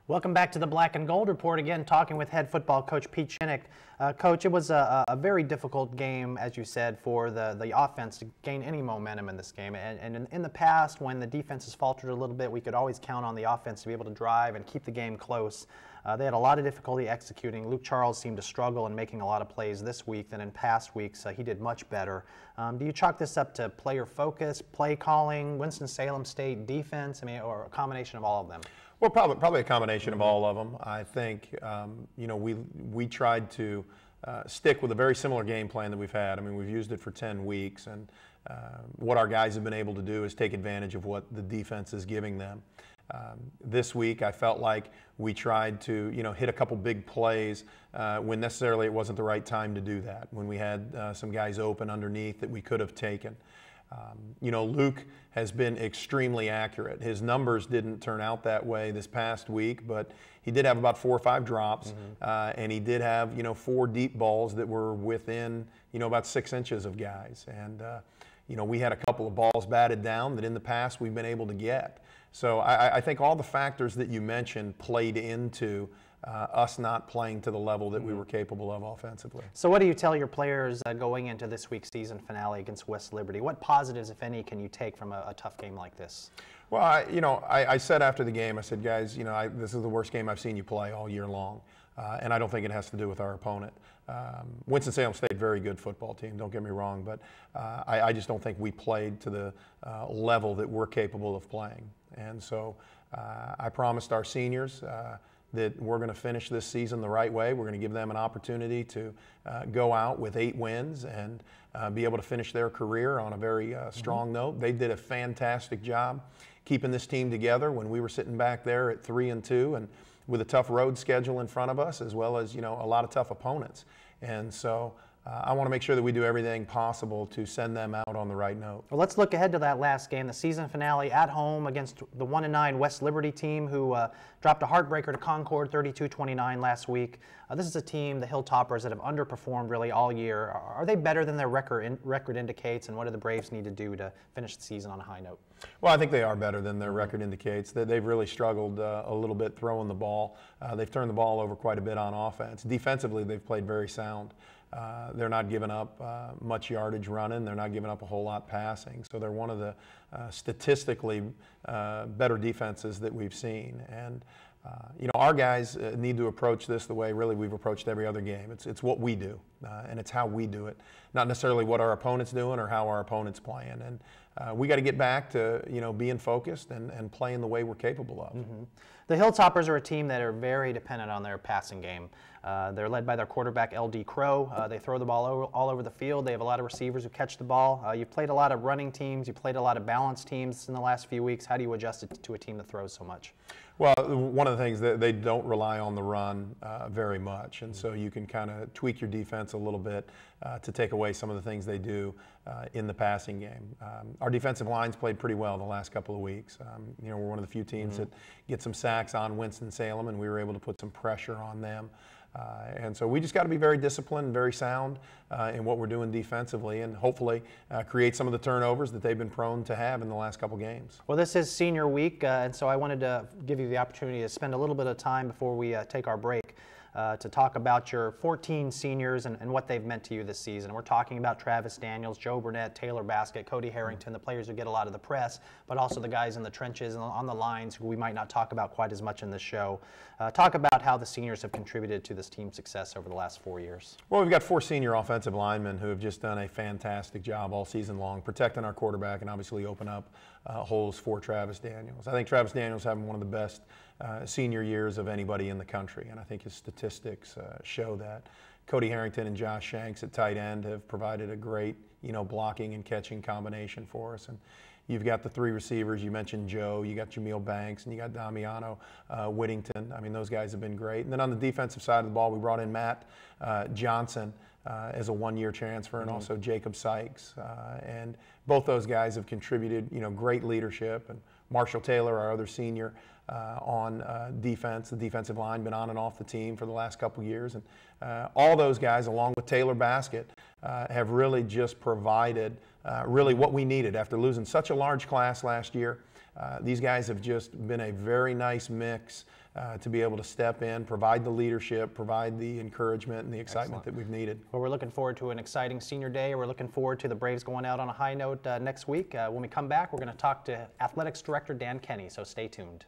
Welcome back to the Black and Gold Report. Again, talking with head football coach Pete Shinnick. Coach, it was a very difficult game, as you said, for the offense to gain any momentum in this game. And in the past, when the defense has faltered a little bit, we could always count on the offense to be able to drive and keep the game close. They had a lot of difficulty executing. Luke Charles seemed to struggle in making a lot of plays this week than in past weeks. He did much better. Do you chalk this up to player focus, play calling, Winston-Salem State defense, or a combination of all of them? Well, probably a combination of all of them. I think, we tried to stick with a very similar game plan that we've had. I mean, we've used it for 10 weeks, and what our guys have been able to do is take advantage of what the defense is giving them. This week, I felt like we tried to, hit a couple big plays when necessarily it wasn't the right time to do that, when we had some guys open underneath that we could have taken. Luke has been extremely accurate. His numbers didn't turn out that way this past week, but he did have about 4 or 5 drops, and he did have, 4 deep balls that were within, about 6 inches of guys. And, we had a couple of balls batted down that in the past we've been able to get. So I think all the factors that you mentioned played into us not playing to the level that we were capable of offensively. So what do you tell your players going into this week's season finale against West Liberty? What positives, if any, can you take from a tough game like this? Well, I said after the game, I said, guys, this is the worst game I've seen you play all year long. And I don't think it has to do with our opponent. Winston-Salem State, very good football team, don't get me wrong, but I just don't think we played to the level that we're capable of playing. And so I promised our seniors that we're going to finish this season the right way. We're going to give them an opportunity to go out with 8 wins and be able to finish their career on a very strong note. They did a fantastic job keeping this team together when we were sitting back there at 3-2 and with a tough road schedule in front of us, as well as a lot of tough opponents. And so I want to make sure that we do everything possible to send them out on the right note. Well, let's look ahead to that last game, the season finale at home against the 1-9 West Liberty team, who dropped a heartbreaker to Concord 32-29 last week. This is a team, the Hilltoppers, that have underperformed really all year. Are they better than their record indicates, and what do the Braves need to do to finish the season on a high note? Well, I think they are better than their record indicates. They've really struggled a little bit throwing the ball. They've turned the ball over quite a bit on offense. Defensively, they've played very sound. They're not giving up much yardage running. They're not giving up a whole lot passing. So they're one of the statistically better defenses that we've seen. And our guys need to approach this the way really we've approached every other game. It's what we do, and it's how we do it, not necessarily what our opponent's doing or how our opponent's playing. And we got to get back to being focused and playing the way we're capable of. The Hilltoppers are a team that are very dependent on their passing game. They're led by their quarterback, L.D. Crow. They throw the ball all over the field. They have a lot of receivers who catch the ball. You've played a lot of running teams. You've played a lot of balanced teams in the last few weeks. How do you adjust it to a team that throws so much? Well, one of the things that they don't rely on the run very much, and so you can kind of tweak your defense a little bit to take away some of the things they do in the passing game. Our defensive line's played pretty well the last couple of weeks. We're one of the few teams that get some sacks on Winston-Salem, and we were able to put some pressure on them. And so we just got to be very disciplined and very sound in what we're doing defensively, and hopefully create some of the turnovers that they've been prone to have in the last couple games. Well, this is senior week, and so I wanted to give you the opportunity to spend a little bit of time before we take our break to talk about your 14 seniors and what they've meant to you this season. We're talking about Travis Daniels, Joe Burnett, Taylor Baskett, Cody Harrington, the players who get a lot of the press, but also the guys in the trenches and on the lines who we might not talk about quite as much in this show. Talk about how the seniors have contributed to this team's success over the last 4 years. Well, we've got 4 senior offensive linemen who have just done a fantastic job all season long, protecting our quarterback and obviously open up holes for Travis Daniels. I think Travis Daniels having one of the best senior years of anybody in the country, and I think his statistics show that. Cody Harrington and Josh Shanks at tight end have provided a great, blocking and catching combination for us. And you've got the 3 receivers. You mentioned Joe. You got Jameel Banks, and you got Damiano Whittington. I mean, those guys have been great. And then on the defensive side of the ball, we brought in Matt Johnson as a 1-year transfer, and also Jacob Sykes. And both those guys have contributed, great leadership. And Marshall Taylor, our other senior, on defense. The defensive line been on and off the team for the last couple of years, and all those guys, along with Taylor Baskett, have really just provided really what we needed after losing such a large class last year. These guys have just been a very nice mix to be able to step in, provide the leadership, provide the encouragement and the excitement that we've needed. Well, we're looking forward to an exciting senior day. We're looking forward to the Braves going out on a high note next week. When we come back, we're going to talk to Athletics Director Dan Kenny, so stay tuned.